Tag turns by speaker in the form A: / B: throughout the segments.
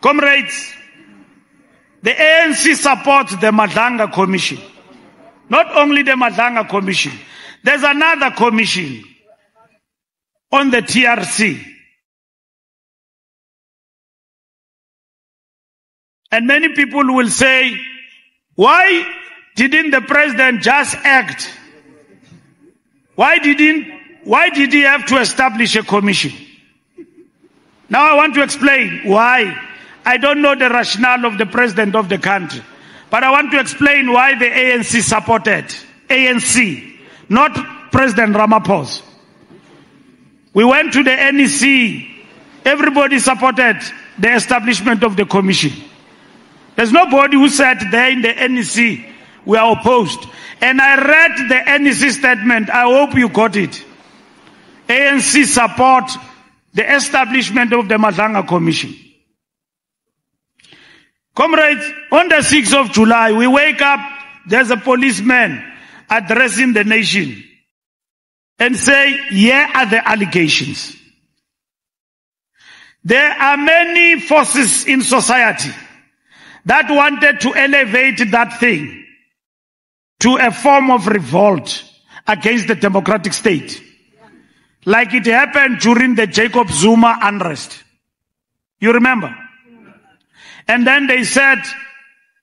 A: Comrades, the ANC supports the Madlanga Commission. Not only the Madlanga Commission, there's another commission on the TRC. And many people will say, why didn't the president just act? Why did he have to establish a commission? Now I want to explain why. I don't know the rationale of the president of the country, but I want to explain why the ANC supported. ANC, not President Ramaphosa. We went to the NEC, everybody supported the establishment of the commission. There's nobody who said there in the NEC, we are opposed. And I read the NEC statement, I hope you got it. ANC support the establishment of the Madlanga Commission. Comrades, on the 6th of July, we wake up, there's a policeman addressing the nation and say, here are the allegations. There are many forces in society that wanted to elevate that thing to a form of revolt against the democratic state, like it happened during the Jacob Zuma unrest. You remember? And then they said,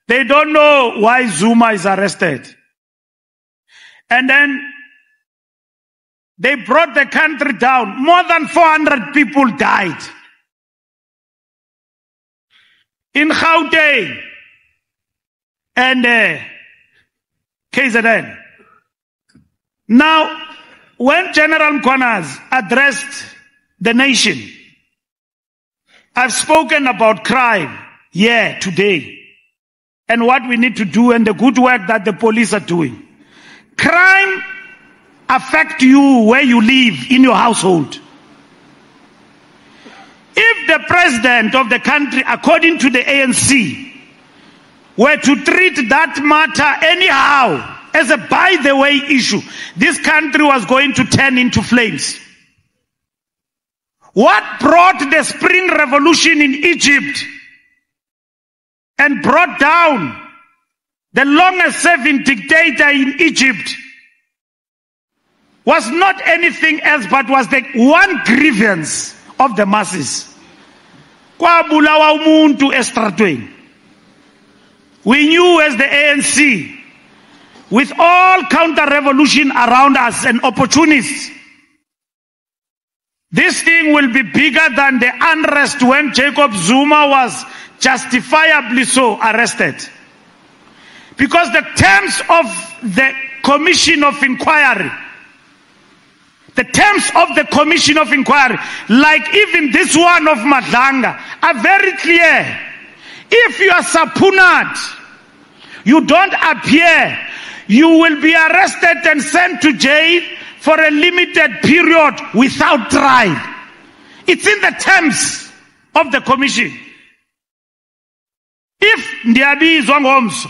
A: they don't know why Zuma is arrested. And then they brought the country down. More than 400 people died. In Gauteng and KZN. Now, when General Mkhwanazi addressed the nation, I've spoken about crime here today and what we need to do and the good work that the police are doing. Crime affects you where you live in your household. If the president of the country, according to the ANC, were to treat that matter anyhow as a by-the-way issue, this country was going to turn into flames. What brought the Spring Revolution in Egypt and brought down the longest-serving dictator in Egypt was not anything else but was the one grievance of the masses. Kwabulawa umuntu estratweni. We knew as the ANC, with all counter-revolution around us and opportunists, this thing will be bigger than the unrest when Jacob Zuma was justifiably so arrested. Because the terms of the Commission of Inquiry, like even this one of Madlanga, are very clear. If you are subpoenaed, you don't appear, you will be arrested and sent to jail for a limited period without trial. It's in the terms of the commission. If ndiyabizwa ngomso,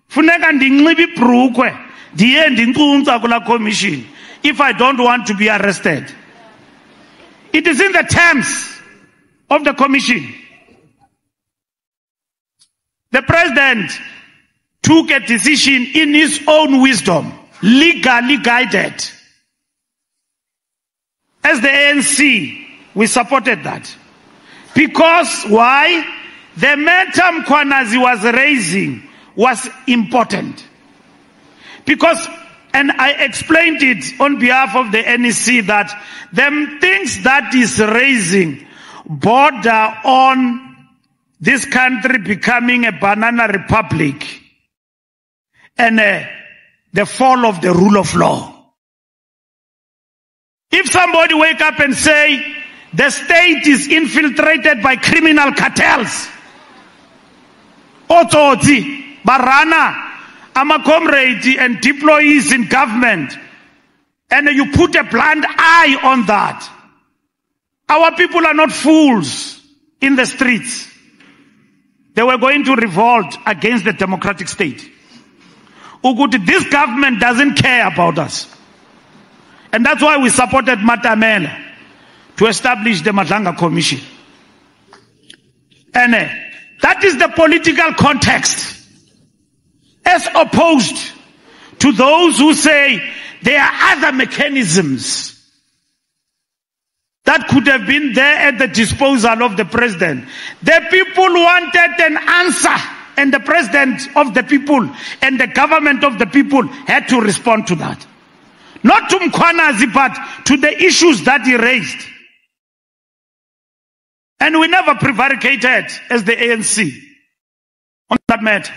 A: funeka ndinxibe ibhrukhwe ndiye ndincuntsa kula commission if I don't want to be arrested. It is in the terms of the commission. The president took a decision in his own wisdom, legally guided. As the ANC, we supported that. Because why? The matter Mkhwanazi was raising was important. Because, and I explained it on behalf of the NEC, that the things that is raising border on this country becoming a banana republic and the fall of the rule of law. If somebody wake up and say the state is infiltrated by criminal cartels, Ototi, Barana, ama comrades and deployees in government, and you put a blind eye on that, our people are not fools in the streets. They were going to revolt against the democratic state. Ukuthi, this government doesn't care about us. And that's why we supported Matamela to establish the Madlanga Commission. And That is the political context. As opposed to those who say there are other mechanisms that could have been there at the disposal of the president. The people wanted an answer, and the president of the people and the government of the people had to respond to that. Not to uMkhwanazi, but to the issues that he raised. And we never prevaricated as the ANC on that matter.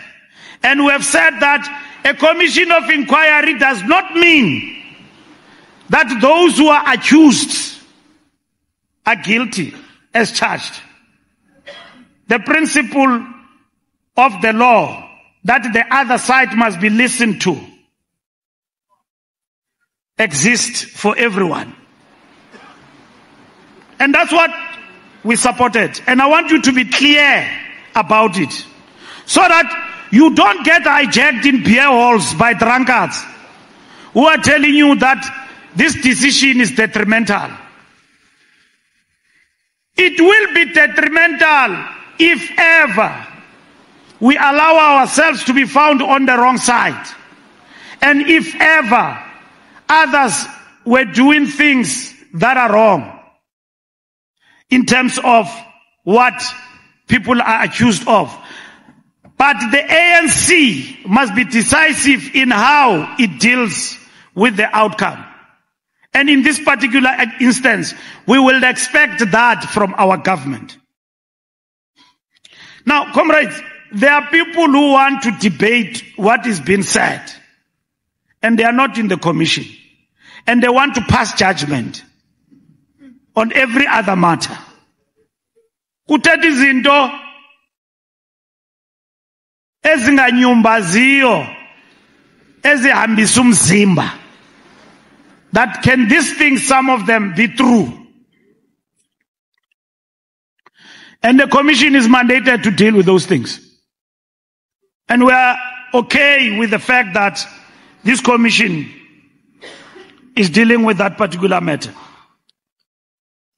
A: And we have said that a commission of inquiry does not mean that those who are accused are guilty as charged. The principle of the law that the other side must be listened to exists for everyone. And that's what we supported. And I want you to be clear about it, so that you don't get hijacked in beer halls by drunkards who are telling you that this decision is detrimental. It will be detrimental if ever we allow ourselves to be found on the wrong side. And if ever others were doing things that are wrong in terms of what people are accused of. But the ANC must be decisive in how it deals with the outcome. And in this particular instance, we will expect that from our government. Now, comrades, there are people who want to debate what is being said, and they are not in the commission, and they want to pass judgment on every other matter. Kuthetha izinto ezinganyumbaziyo ezihambisa umzimba. That can these things, some of them, be true? And the commission is mandated to deal with those things. And we are okay with the fact that this commission is dealing with that particular matter.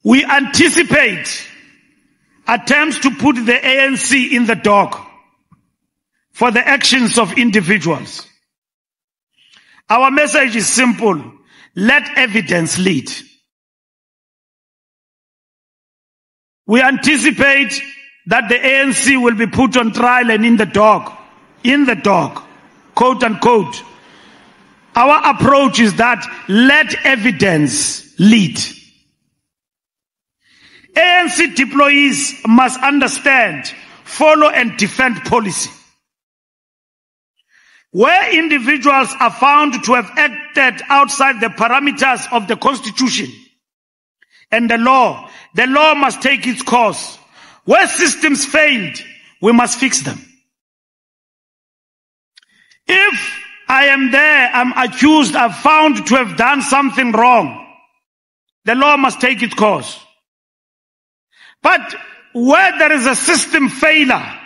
A: We anticipate attempts to put the ANC in the dock for the actions of individuals. Our message is simple. Let evidence lead. We anticipate that the ANC will be put on trial and in the dock, quote unquote. Our approach is that let evidence lead. ANC deployees must understand, follow and defend policy. Where individuals are found to have acted outside the parameters of the Constitution and the law must take its course. Where systems failed, we must fix them. If I am there, I'm accused, I'm found to have done something wrong, the law must take its course. But where there is a system failure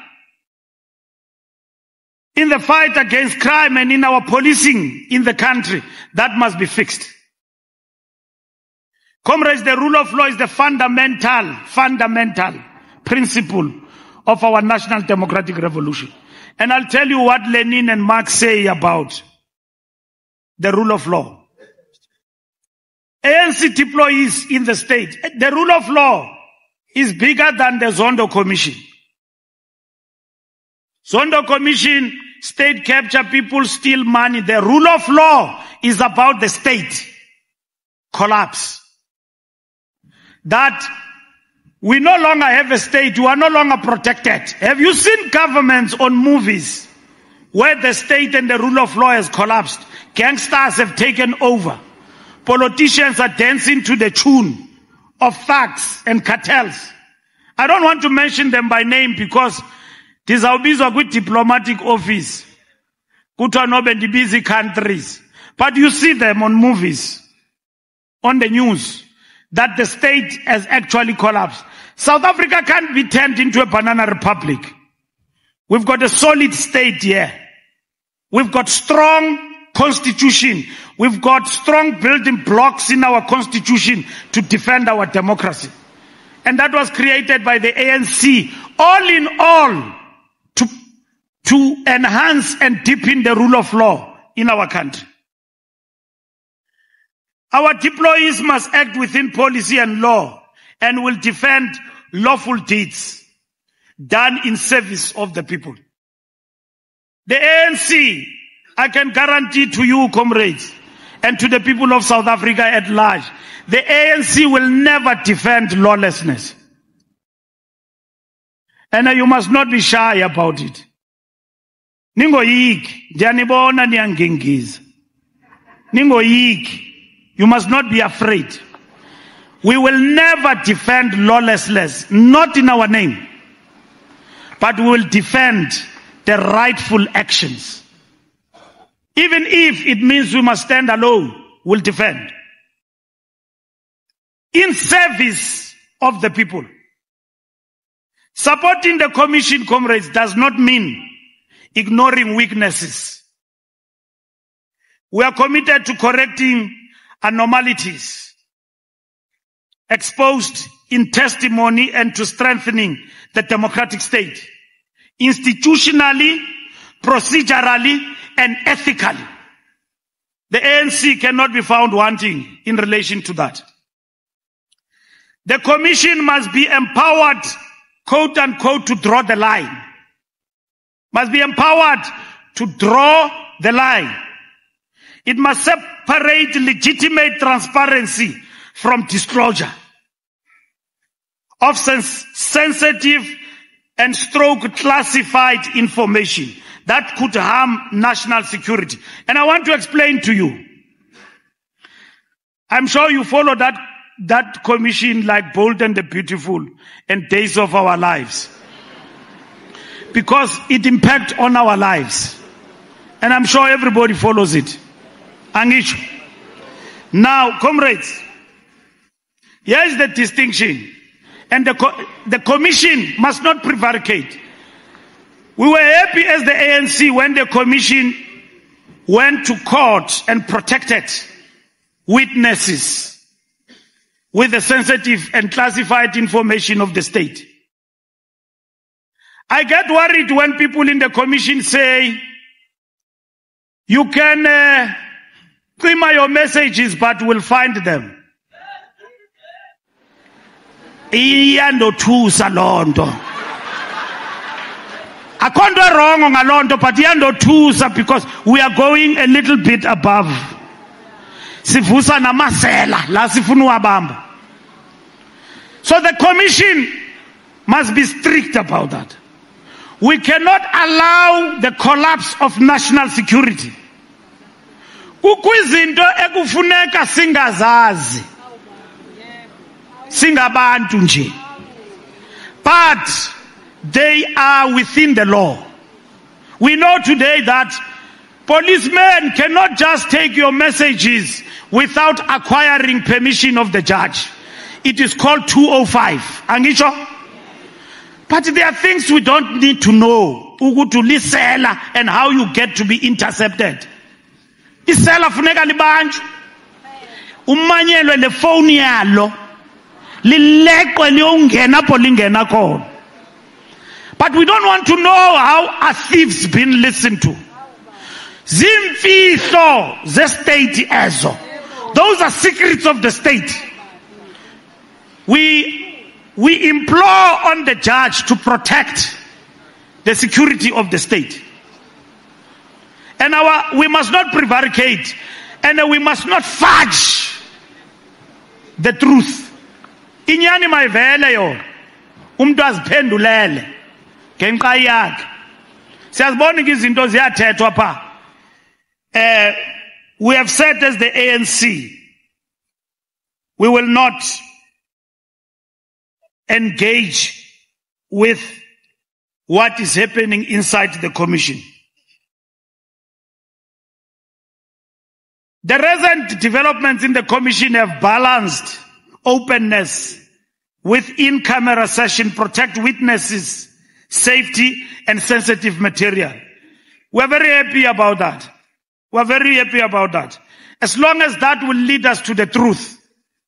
A: in the fight against crime and in our policing in the country, that must be fixed. Comrades, the rule of law is the fundamental principle of our national democratic revolution. And I'll tell you what Lenin and Marx say about the rule of law. ANC deployees in the state, the rule of law is bigger than the Zondo Commission. Zondo Commission, state capture, people steal money. The rule of law is about the state collapse. That we no longer have a state, we are no longer protected. Have you seen governments on movies where the state and the rule of law has collapsed? Gangsters have taken over. Politicians are dancing to the tune of thugs and cartels. I don't want to mention them by name because dizawubizwa kwi-diplomatic office, kuthiwa nobe busy countries. But you see them on movies, on the news, that the state has actually collapsed. South Africa can't be turned into a banana republic. We've got a solid state here. We've got strong constitution. We've got strong building blocks in our constitution to defend our democracy. And that was created by the ANC. All in all, to enhance and deepen the rule of law in our country. Our deployees must act within policy and law and will defend lawful deeds done in service of the people. The ANC, I can guarantee to you, comrades, and to the people of South Africa at large, the ANC will never defend lawlessness. And you must not be shy about it. Ningoyiki, ndiyanibona niyangengiza. Ningoyiki, you must not be afraid. We will never defend lawlessness, not in our name, but we will defend the rightful actions. Even if it means we must stand alone, we'll defend. In service of the people. Supporting the commission, comrades, does not mean ignoring weaknesses. We are committed to correcting anomalies exposed in testimony and to strengthening the democratic state, institutionally, procedurally, and ethically. The ANC cannot be found wanting in relation to that. The commission must be empowered, quote unquote, to draw the line. Must be empowered to draw the line. It must separate legitimate transparency from disclosure of sensitive and classified information that could harm national security. And I want to explain to you. I'm sure you follow that commission like Bold and the Beautiful and Days of Our Lives, because it impacts on our lives. And I'm sure everybody follows it. Now, comrades, here is the distinction. And the commission must not prevaricate. We were happy as the ANC when the commission went to court and protected witnesses with the sensitive and classified information of the state. I get worried when people in the commission say, you can claim your messages, but we'll find them. Iyandothusa lonto. Akonto wrong on lonto, but iyandothusa because we are going a little bit above. Sivusa namasela la sifunu abamba. So the commission must be strict about that. We cannot allow the collapse of national security. Kukwizinto ekufuneka singazazi. Singabantu nje. But they are within the law. We know today that policemen cannot just take your messages without acquiring permission of the judge. It is called 205. Angisho? But there are things we don't need to know. Ukutulisela and how you get to be intercepted. Isela funeka libanjwe. Umanyelwe le phone yalo. Lileqwe liyongena apho lingena khona. But we don't want to know how a thief's been listened to. Zimfihlo ze state ezo. Those are secrets of the state. We implore on the judge to protect the security of the state. And we must not prevaricate, and we must not fudge the truth. Inyani mayivele yo. Umuntu aziphendulele ngenxa yakhe. Siyazibona izinto ziyathethwa pha. We have said as the ANC, we will not engage with what is happening inside the commission. The recent developments in the commission have balanced openness with in-camera session, protect witnesses, safety, and sensitive material. We're very happy about that. We're very happy about that. As long as that will lead us to the truth.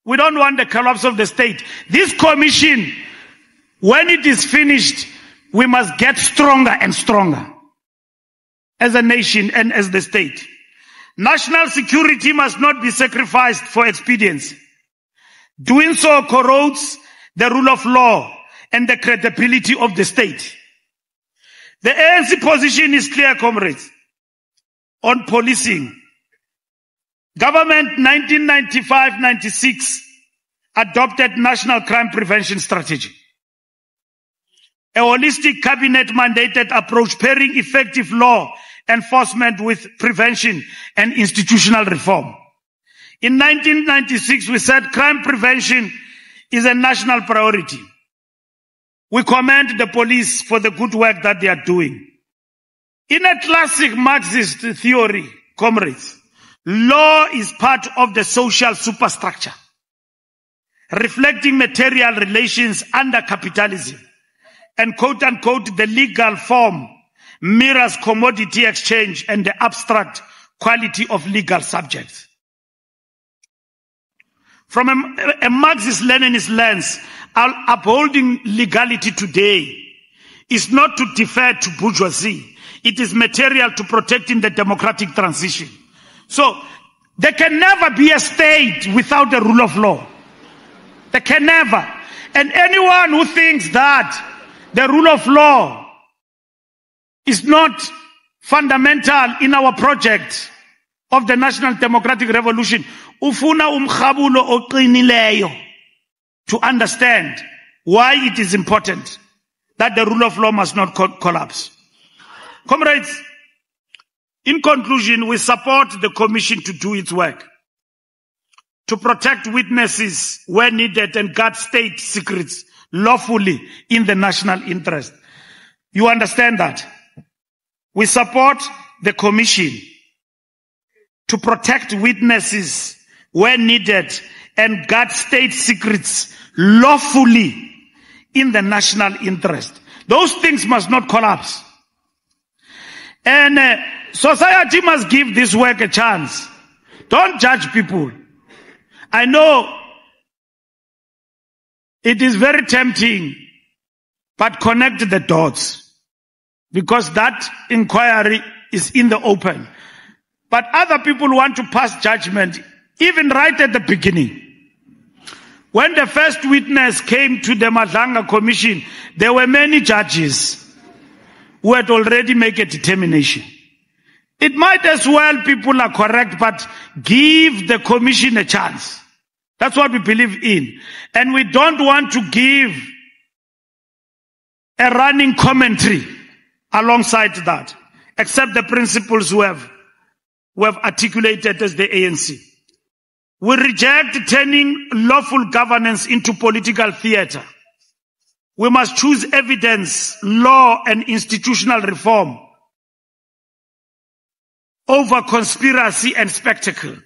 A: We don't want the collapse of the state. This commission, when it is finished, we must get stronger and stronger. as a nation and as the state. National security must not be sacrificed for expedience. Doing so corrodes the rule of law and the credibility of the state. The ANC position is clear, comrades, on policing. Government 1995-96 adopted National Crime Prevention Strategy, a holistic cabinet-mandated approach pairing effective law enforcement with prevention and institutional reform. In 1996, we said crime prevention is a national priority. We commend the police for the good work that they are doing. In a classic Marxist theory, comrades, law is part of the social superstructure, reflecting material relations under capitalism, and quote-unquote the legal form mirrors commodity exchange and the abstract quality of legal subjects. From a Marxist-Leninist lens, upholding legality today is not to defer to bourgeoisie. It is material to protecting the democratic transition. So, there can never be a state without the rule of law. There can never. And anyone who thinks that the rule of law is not fundamental in our project of the National Democratic Revolution, ufuna umkhabulo oqinileyo to understand why it is important that the rule of law must not collapse. Comrades, in conclusion, we support the Commission to do its work, to protect witnesses where needed and guard state secrets lawfully in the national interest. You understand that? We support the Commission to protect witnesses where needed and guard state secrets lawfully in the national interest. Those things must not collapse. And society must give this work a chance. Don't judge people. I know it is very tempting, but connect the dots, because that inquiry is in the open. But other people want to pass judgment, even right at the beginning. When the first witness came to the Madlanga Commission, there were many judges who had already made a determination. It might as well people are correct, but give the Commission a chance. That's what we believe in. And we don't want to give a running commentary alongside that, except the principles we have articulated as the ANC. We reject turning lawful governance into political theater. We must choose evidence, law, and institutional reform over conspiracy and spectacle.